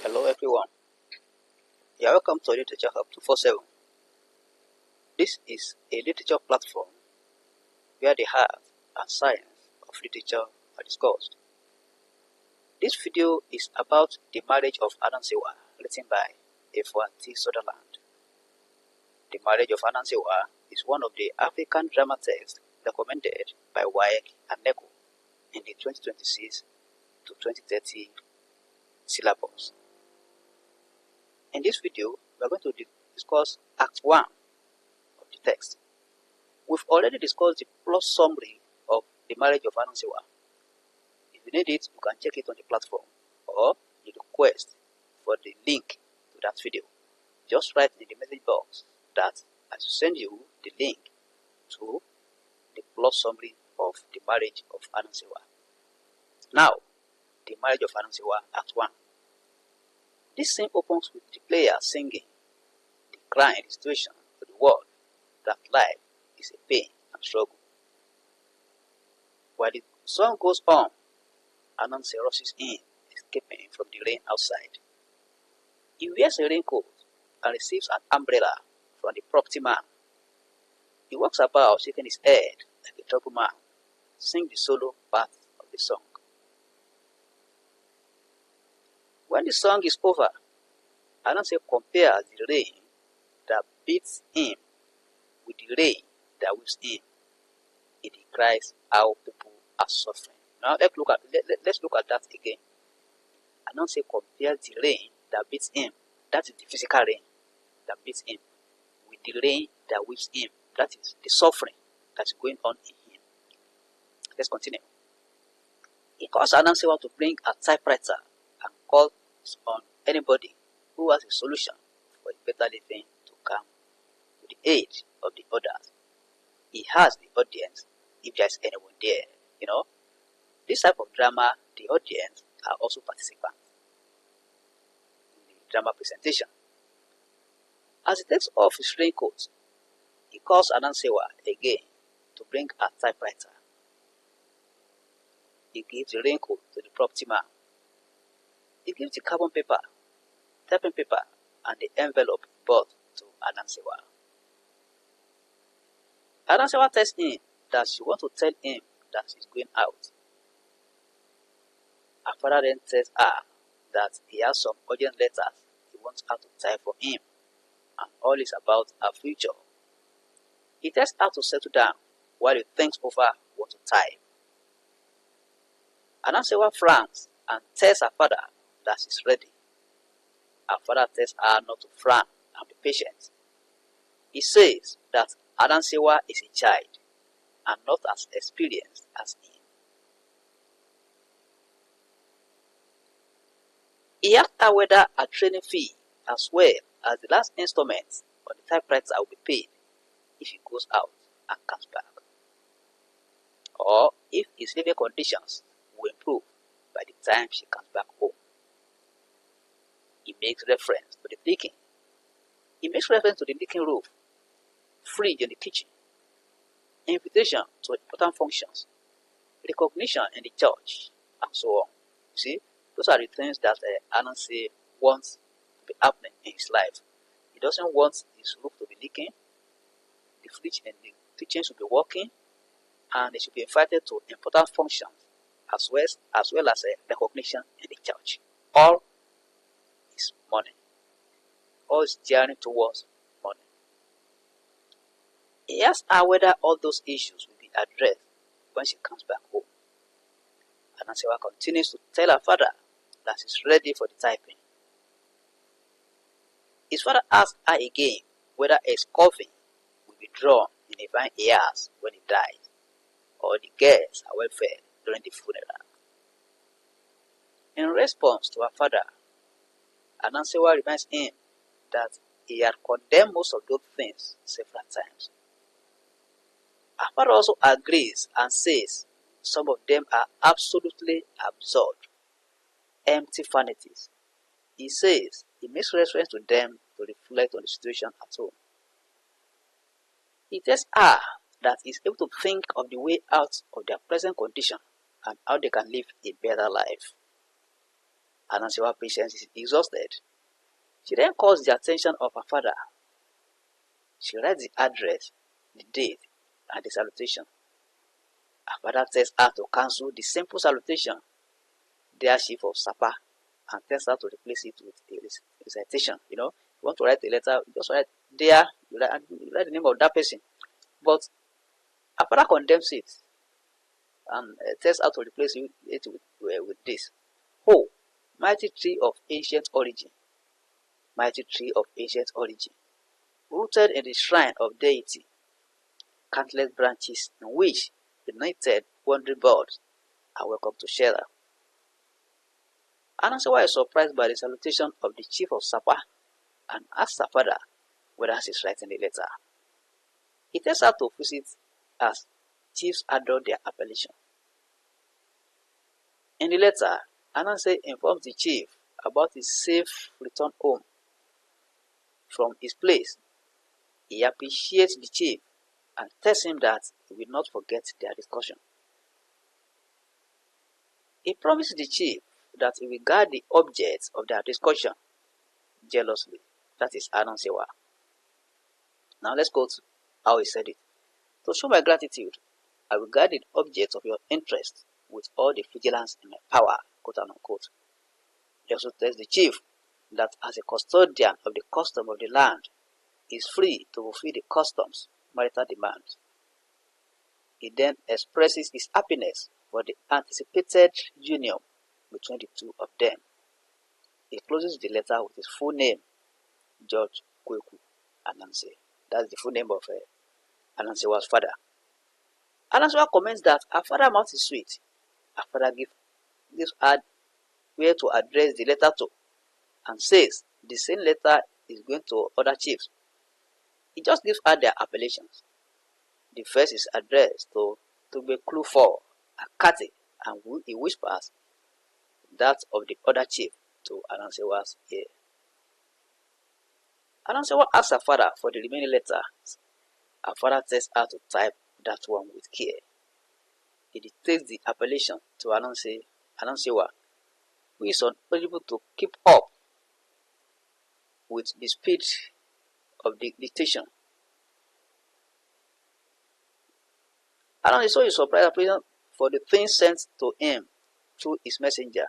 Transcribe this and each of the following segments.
Hello everyone, you are welcome to Literature Hub 247. This is a literature platform where the art and science of literature are discussed. This video is about The Marriage of Anansewa, written by Efua Sutherland. The Marriage of Anansewa is one of the African drama texts recommended by WAEC and NECO in the 2026 to 2030 syllabus. In this video, we are going to discuss Act 1 of the text. We've already discussed the plot summary of The Marriage of Anansewa. If you need it, you can check it on the platform, or you request for the link to that video. Just write in the message box that I should send you the link to the plot summary of The Marriage of Anansewa. Now, The Marriage of Anansewa, Act 1. This scene opens with the player singing, decrying the situation to the world that life is a pain and struggle. While the song goes on, Ananse rushes in, escaping from the rain outside. He wears a raincoat and receives an umbrella from the property man. He walks about shaking his head like a troubled man, sings the solo part of the song. When the song is over, Ananse compares the rain that beats him with the rain that whips him. He decries how people are suffering. Now let's look at that again. Ananse compares the rain that beats him, that is the physical rain that beats him, with the rain that whips him, that is the suffering that is going on in him. Let's continue. He calls Anansewa to bring a typewriter and calls on anybody who has a solution for a better living to come to the aid of the others. He has the audience if there is anyone there. This type of drama, the audience are also participants in the drama presentation. As he takes off his raincoat, he calls Anansewa again to bring a typewriter. He gives the raincoat to the property man. He gives the carbon paper, typing paper, and the envelope brought to Anansewa. Anansewa tells him that she wants to tell him that she's going out. Her father then tells her that he has some urgent letters he wants her to type for him, and all is about her future. He tells her to settle down while he thinks over what to type. Anansewa frowns and tells her father that she's ready. Her father tells her not to frown and be patient. He says that Anansewa is a child and not as experienced as him. He asked her whether a training fee as well as the last installment on the typewriter will be paid if he goes out and comes back, or if his living conditions will improve by the time she comes back home. He makes reference to the leaking. He makes reference to the leaking roof, fridge in the kitchen, invitation to important functions, recognition in the church, and so on. You see, those are the things that Ananse wants to be happening in his life. He doesn't want his roof to be leaking, the fridge in the kitchen should be working, and he should be invited to important functions as well as recognition in the church. All is money. All is journey towards money. He asks her whether all those issues will be addressed when she comes back home. Anansewa continues to tell her father that she's ready for the typing. His father asks her again whether his coffin will be drawn in the vine he has when he dies, or the guests are well fed during the funeral. In response to her father, Anansewa reminds him that he had condemned most of those things several times. Her father also agrees and says some of them are absolutely absurd, empty vanities. He says he makes reference to them to reflect on the situation at home. He tells her that he is able to think of the way out of their present condition and how they can live a better life. Anansewa's patience is exhausted. She then calls the attention of her father. She writes the address, the date, and the salutation. Her father tells her to cancel the simple salutation, "Dear Chief of Sapa," and tells her to replace it with a recitation. You want to write a letter, just write "Dear," you write the name of that person. But her father condemns it and tells her to replace it with this: "Oh, mighty tree of ancient origin, mighty tree of ancient origin, rooted in the shrine of deity, countless branches in which benighted wandering birds are welcome to shelter." Anansewa is surprised by the salutation of the chief of Sapa and asks her father whether she is writing the letter. He tells her to visit as chiefs adore their appellation. In the letter, Ananse informs the chief about his safe return home from his place. He appreciates the chief and tells him that he will not forget their discussion. He promises the chief that he will guard the objects of their discussion jealously. That is Anansewa. Now let's go to how he said it. "To show my gratitude, I will guard the objects of your interest with all the vigilance in my power," quote and unquote. He also tells the chief that as a custodian of the custom of the land, he is free to fulfill the custom's marital demands. He then expresses his happiness for the anticipated union between the two of them. He closes the letter with his full name, George Kweku Ananse. That's the full name of Anansewa's father. Anansewa comments that her father's mouth is sweet. Her father gives her where to address the letter to and says the same letter is going to other chiefs. He just gives her their appellations. The first is addressed to Tugbe Klufo Akate, and he whispers that of the other chief to Anansewa's ear. Anansewa asks her father for the remaining letters. Her father tells her to type that one with care. He dictates the appellation to Anansewa, who is unable to keep up with the speed of the dictation. Anansewa is surprised for the things sent to him through his messenger.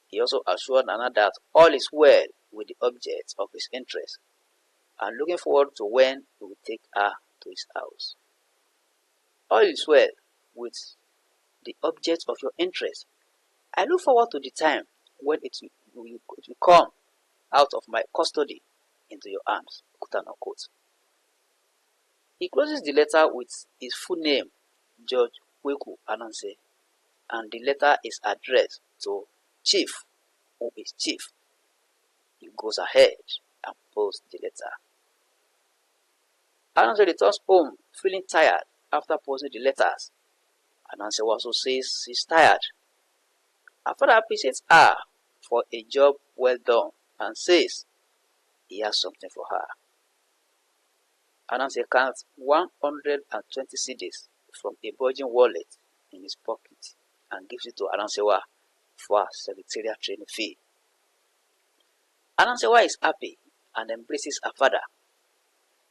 He also assured Nana that all is well with the objects of his interest and looking forward to when he will take her to his house. "All is well with the objects of your interest. I look forward to the time when it will come out of my custody into your arms," quote and unquote. He closes the letter with his full name, George Kweku Ananse, and the letter is addressed to Chief, who is Chief. He goes ahead and posts the letter. Ananse returns home feeling tired after posting the letters. Ananse also says she's tired. Her father appreciates her for a job well done and says he has something for her. Ananse counts 120 cedis from a bulging wallet in his pocket and gives it to Anansewa for her secretarial training fee. Anansewa is happy and embraces her father.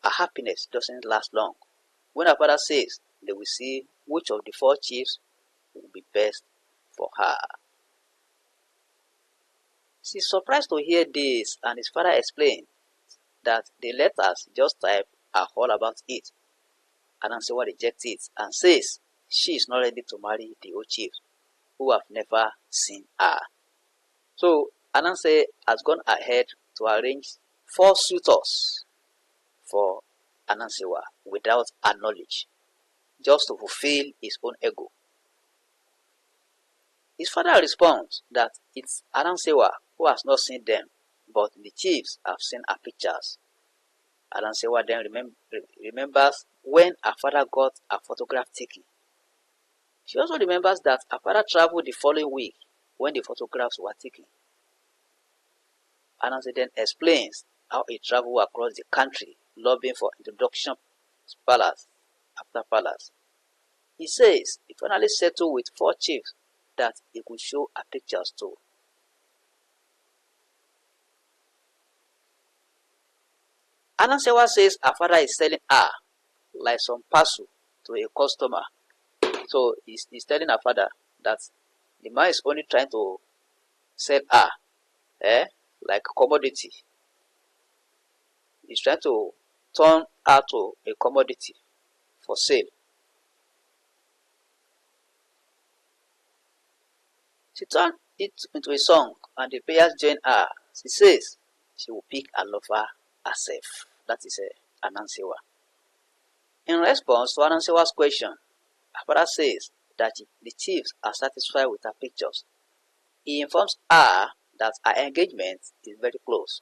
Her happiness doesn't last long. When her father says they will see which of the 4 chiefs will be best for her. She's surprised to hear this, and his father explained that the letters just typed are all about it. Anansewa rejects it and says she is not ready to marry the old chiefs who have never seen her. So Ananse has gone ahead to arrange 4 suitors for Anansewa without her knowledge, just to fulfill his own ego. His father responds that it's Anansewa who has not seen them, but the chiefs have seen her pictures. Anansewa then remembers when her father got a photograph taken. She also remembers that her father traveled the following week when the photographs were taken. Ananse then explains how he traveled across the country lobbying for introduction palace after palace. He says he finally settled with 4 chiefs that he could show her pictures to. Anansewa says her father is selling her like some parcel to a customer. So he's telling her father that the man is only trying to sell her like a commodity. He's trying to turn her to a commodity for sale. She turned it into a song and the players join her. She says she will pick a lover herself. That is Anansewa. In response to Anansewa's question, her father says that the chiefs are satisfied with her pictures. He informs her that her engagement is very close.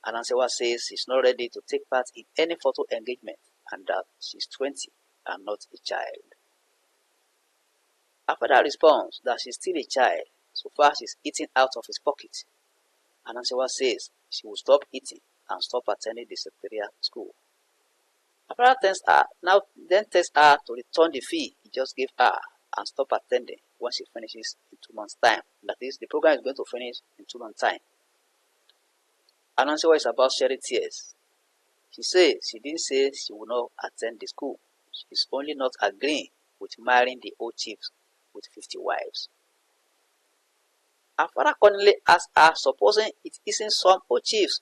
Anansewa says she's not ready to take part in any photo engagement and that she's 20 and not a child. Her father responds that she's still a child so far she's eating out of his pocket. Anansewa says she will stop eating and stop attending the secretariat school. Her father tells her to return the fee he just gave her and stop attending when she finishes in 2 months' time. That is, the program is going to finish in 2 months' time. Anansewa is about shedding tears. She says she didn't say she will not attend the school. She is only not agreeing with marrying the old chiefs with 50 wives. Her father cunningly asked her, supposing it isn't some old chiefs,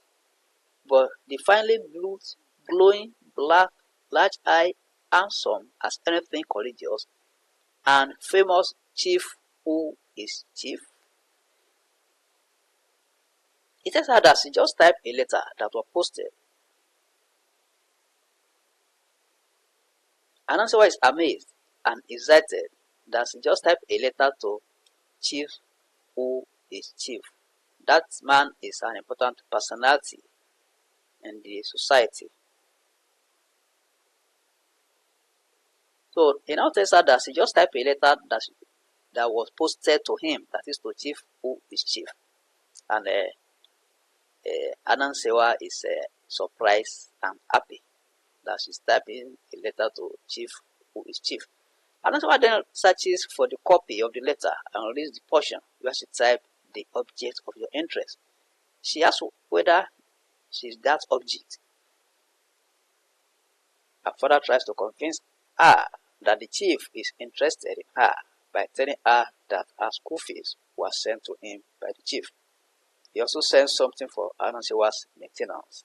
but the finely built, glowing, black, large-eyed, handsome as anything courageous, and famous chief who is chief. He tells her that she just typed a letter that was posted. Anansewa is amazed and excited that she just typed a letter to chief who is chief. That man is an important personality in the society. So he now tells her that she just typed a letter that was posted to him, that is to chief who is chief. And Anansewa is surprised and happy that she's typing a letter to chief who is chief. Anansewa then searches for the copy of the letter and reads the portion where she typed the object of your interest. She asks whether she is that object. Her father tries to convince her that the chief is interested in her by telling her that her school fees were sent to him by the chief. He also sends something for Anansewa's maintenance.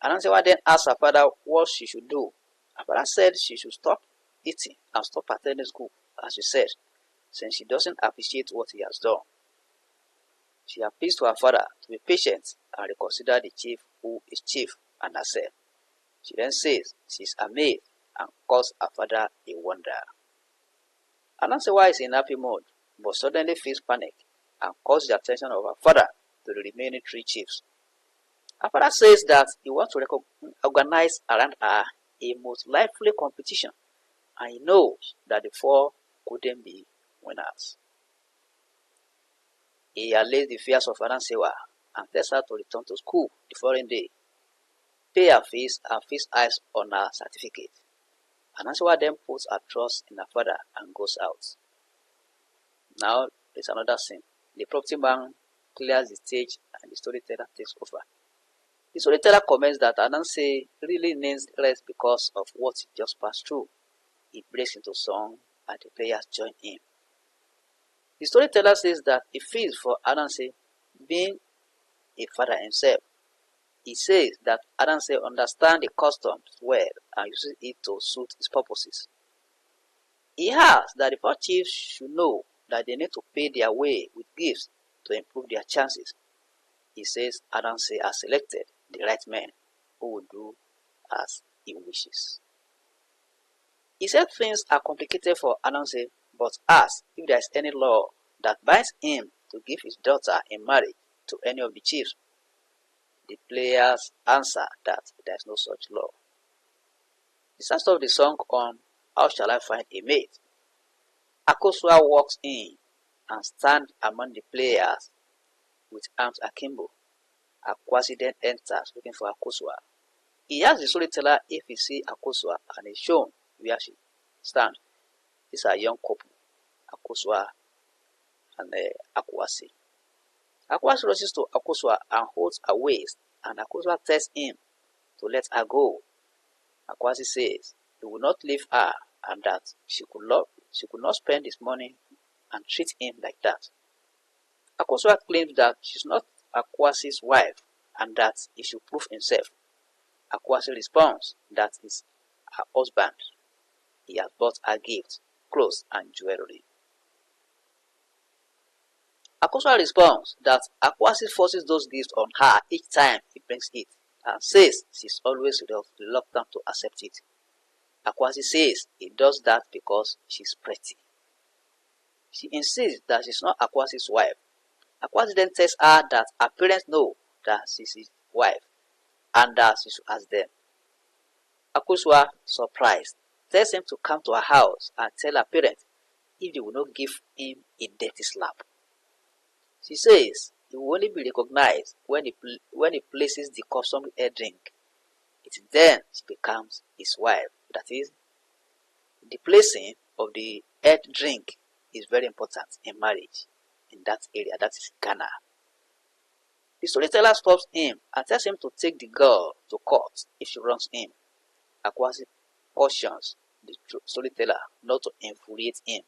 Anansewa then asks her father what she should do. Her father said she should stop eating and stop attending school, as she said, since she doesn't appreciate what he has done. She appeals to her father to be patient and reconsider the chief who is chief and herself. She then says she is amazed and calls her father a wonder. Anansewa is in happy mood, but suddenly feels panic and calls the attention of her father to the remaining 3 chiefs. Her father says that he wants to organize around her a most lively competition, and he knows that the 4 couldn't be winners. He allays the fears of Anansewa and tells her to return to school the following day, pay her fees and fix eyes on her certificate. Anansewa then puts her trust in her father and goes out. Now there's another scene. The property man clears the stage and the storyteller takes over. The storyteller comments that Ananse really needs rest because of what he just passed through. He breaks into song and the players join in. The storyteller says that he feels for Ananse being a father himself. He says that Ananse understands the customs well and uses it to suit his purposes. He adds that the 4 chiefs should know that they need to pay their way with gifts to improve their chances. He says Ananse has selected the right men who will do as he wishes. He said things are complicated for Ananse, but asks if there is any law that binds him to give his daughter in marriage to any of the chiefs. The players answer that there is no such law. He starts off the song on How Shall I Find a Mate? Akosua walks in and stands among the players with arms akimbo. Akwasi then enters looking for Akosua. He asks the storyteller if he sees Akosua and is shown where she stands. These are a young couple, Akosua and Akwasi. Akwasi rushes to Akosua and holds her waist, and Akosua tells him to let her go. Akwasi says he will not leave her and that she could not spend his money and treat him like that. Akosua claims that she's not Akwasi's wife and that he should prove himself. Akwasi responds that he's her husband. He has bought her gifts, clothes and jewelry. Akosua responds that Akwasi forces those gifts on her each time he brings it and says she's always reluctant to accept it. Akwasi says he does that because she's pretty. She insists that she's not Akwasi's wife. Akwasi then tells her that her parents know that she's his wife and that she should ask them. Akosua, surprised, tells him to come to her house and tell her parents if they will not give him a dirty slap. She says he will only be recognized when he places the customary head drink. It is then she becomes his wife. That is, the placing of the head drink is very important in marriage in that area, that is Ghana. The storyteller stops him and tells him to take the girl to court if she wrongs him. Akwasi cautions the storyteller not to infuriate him.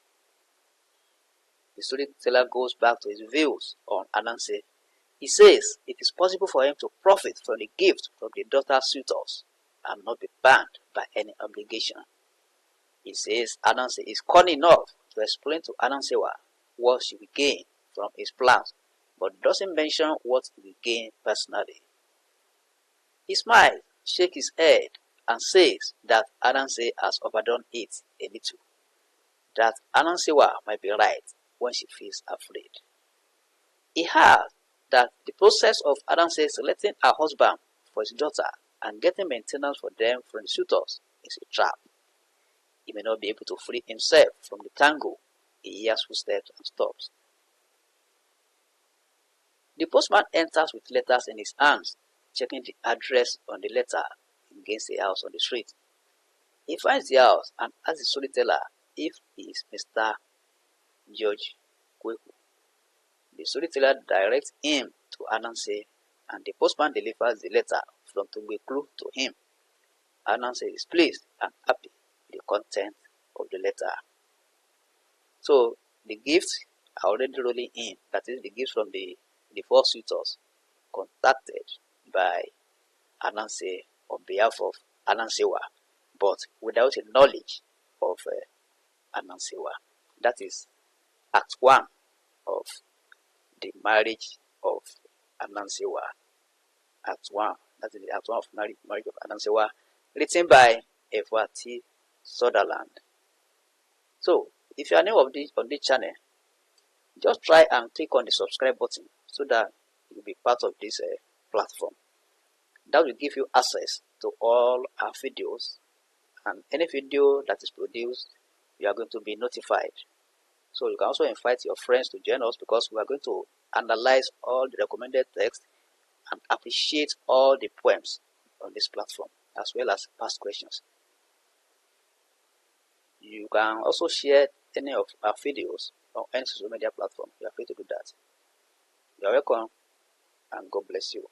The storyteller goes back to his views on Ananse. He says it is possible for him to profit from the gift from the daughter's suitors and not be bound by any obligation. He says Ananse is cunning enough to explain to Anansewa what she will gain from his plans, but doesn't mention what he will gain personally. He smiles, shakes his head, and says that Ananse has overdone it a little, that Anansewa might be right when she feels afraid. He adds that the process of Ananse selecting her husband for his daughter and getting maintenance for them from the suitors is a trap. He may not be able to free himself from the tangle. He hears footsteps and stops. The postman enters with letters in his hands, checking the address on the letter against the house on the street. He finds the house and asks the storyteller if he is Mr. George Kweku. The storyteller directs him to Ananse and the postman delivers the letter from Tugbeklu to him. Ananse is pleased and happy with the content of the letter. So the gifts are already rolling in, that is the gifts from the four suitors contacted by Ananse on behalf of Anansewa, but without a knowledge of Anansewa. That is Act 1 of the Marriage of Anansewa. Act 1. That is the Act 1 of Marriage of Anansewa, written by Efua Sutherland. So, if you are new on this channel, just try and click on the subscribe button so that you will be part of this platform. That will give you access to all our videos, and any video that is produced, you are going to be notified. So you can also invite your friends to join us, because we are going to analyze all the recommended text and appreciate all the poems on this platform, as well as past questions. You can also share any of our videos on any social media platform. You are free to do that. You are welcome, and God bless you.